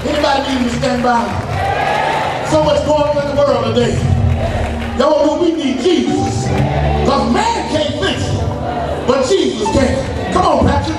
Anybody need to stand by? So much going on in the world today. Y'all know we need Jesus. Because man can't fix it, but Jesus can. Come on, Patrick.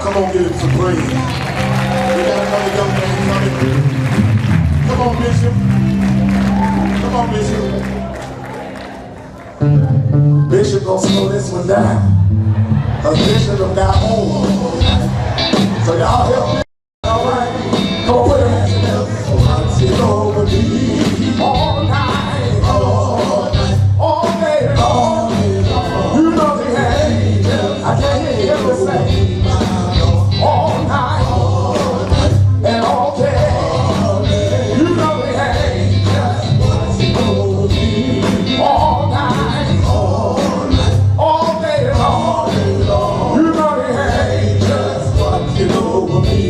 Come on, give it some praise. We got another young man coming. Come on, Bishop. Come on, Bishop. Bishop gonna slow this one down. Because Bishop done got old. So y'all help me. All right? Come on, put your hands together. It's over me all night, all day long. You know the angels. I can't hear you say. All night, and all day, you know the angels watching over me. All night, all day long, you know the angels watching over me.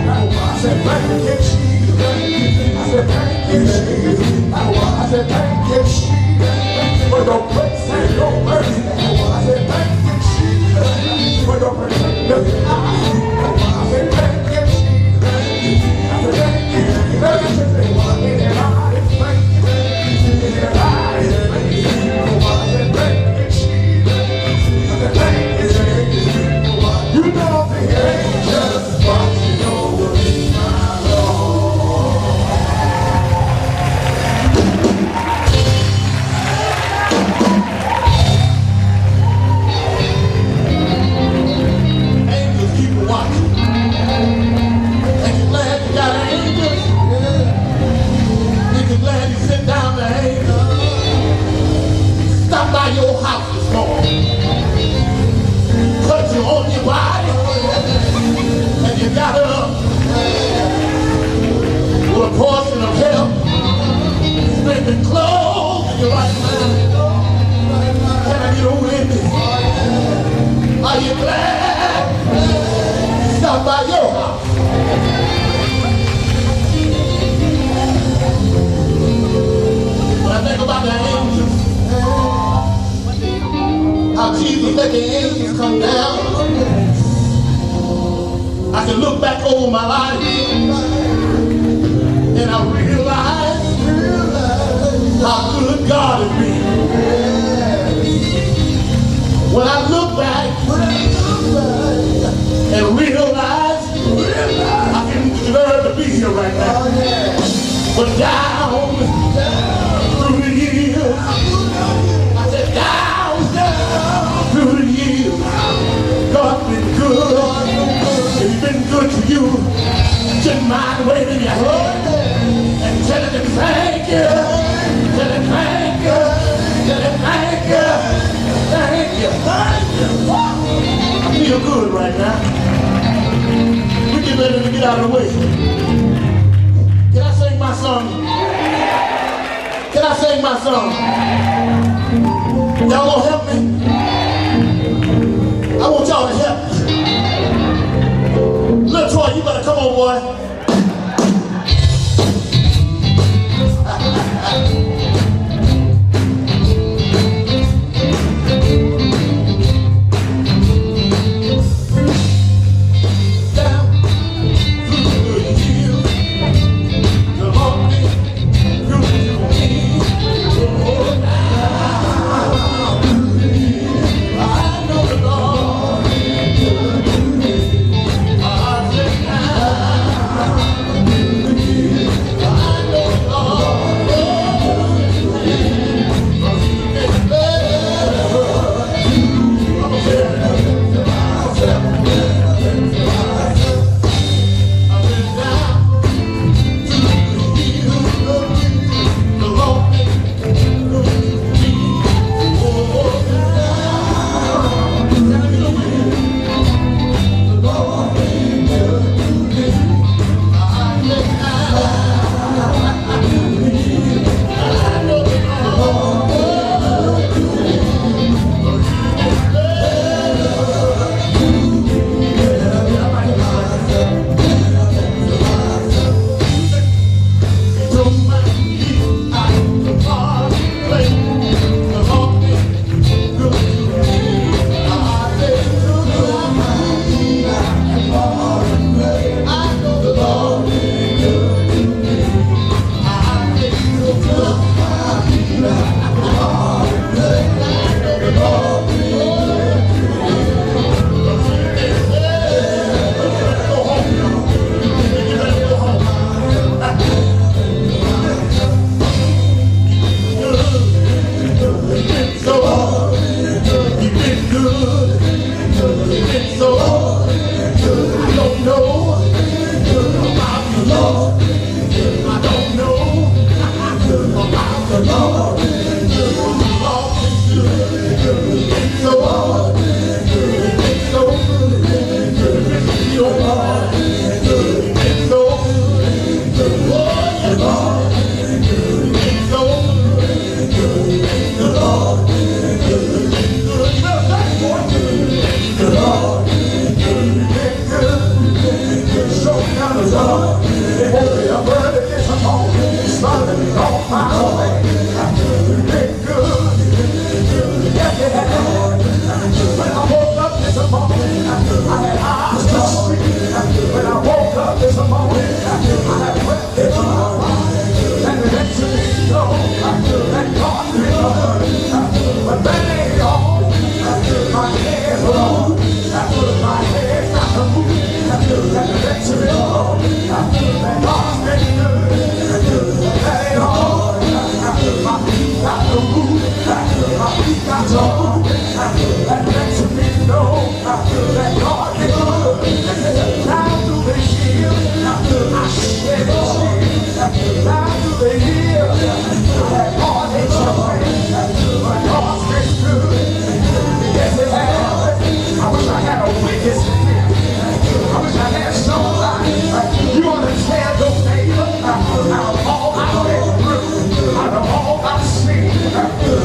I said, thank you, Jesus. I said, thank you, Jesus. I said, thank you, Jesus. For your grace and your mercy. I said, thank you, Jesus. For your protection. I said, thank you, Jesus. I said, thank you, Jesus. Everybody, thank you. Everybody, thank you. I said, thank you, Jesus. I said, thank you, Jesus. You know the angels watching over my Lord. Angels keep watching. Ain't you glad you got angels? Ain't you glad you sit down the angels? Stop by your house this morning. Put you on your body. And you got up with a portion of help, spending clothes in your right mind. Can I get a witness? Are you glad? Stop by your house. When I think about the angels, how Jesus let the angels come down, I can look back over my life and I realize how good God has been. When I look back and realize I can deserve to be here right now, but down through the years, I said down through the years, God's been good. If he's been good to you, just mind waving your hand and telling him thank you, tell him thank you, tell him thank you, thank you, thank you. I feel good right now. We get ready to get out of the way. Can I sing my song? Can I sing my song? Y'all gonna help me? I want y'all to help me. Little Troy, you better come on, boy. kind of love. It won't be a burden this morning. Starting on my way. You've been good. Yes, it has. When I woke up this morning, I had eyes to see. When I woke up this morning, I had breath in my body. And it makes me know that God is good. But that ain't all. My head's wrong. My head's not the moon. And it makes me know that God's been good. That ain't all. My feet got the moon. My feet got the moon. That makes me know that God is good. Down through the years, I shed a tear. Down through the years, that God is good. But God's been good. Yes, it has. I wish I had a witness here. I wish I had somebody. You understand your neighbor? Out of all I've been through, out of all I've seen,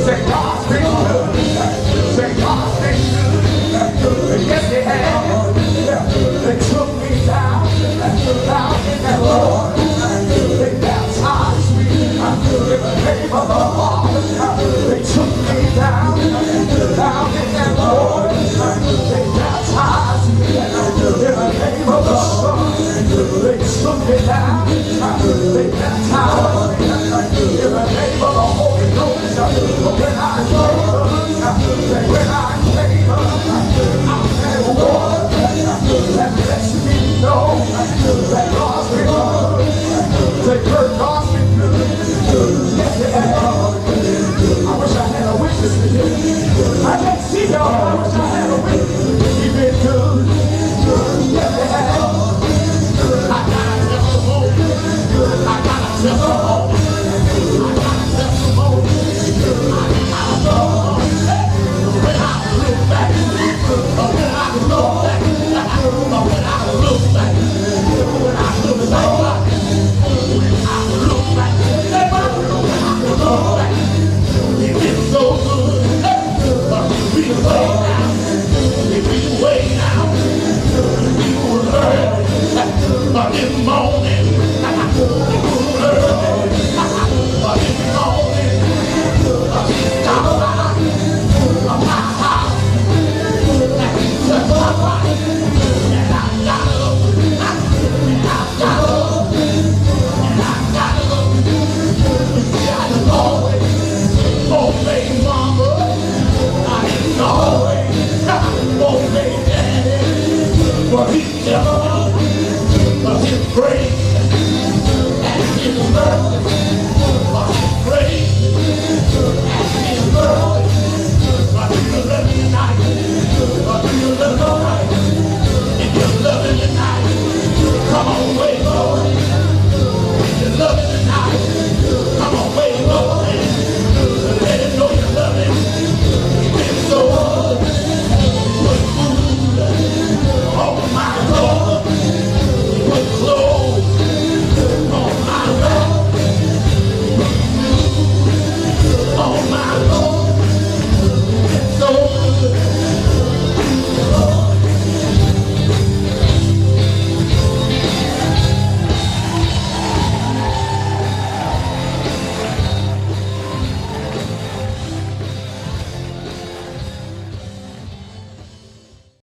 say God's been good. Say God's been good. Yes, it has. They took me down in that Lord. They baptized me in the name of the Father. They took me down in that Lord. They baptized me in the name of the Son. They took me down. They baptized me in the name of the Holy Ghost. When I came up, I had water that lets me know that God's been good. They heard God's been good. Yes, it has. I wish I had a witness to you. I can't see y'all. I wish I had a witness. You've been good. Yes, it has. I got a testimony. I got a testimony. I got a testimony. I got a testimony. When I look back, when I look back, when I look back, when I look back, you've been so good. We way now, we way now, we will learn. In the morning, we will learn. In the morning, stop by my house, touch my body, and I got up, and I got up, and I got up. I didn't always obey mama. I didn't always obey daddy. But he never but his grace and his mercy. But his grace and his mercy. But do you love me tonight? But do you love me tonight? If you love me tonight, come on, wait, Lord. If you love me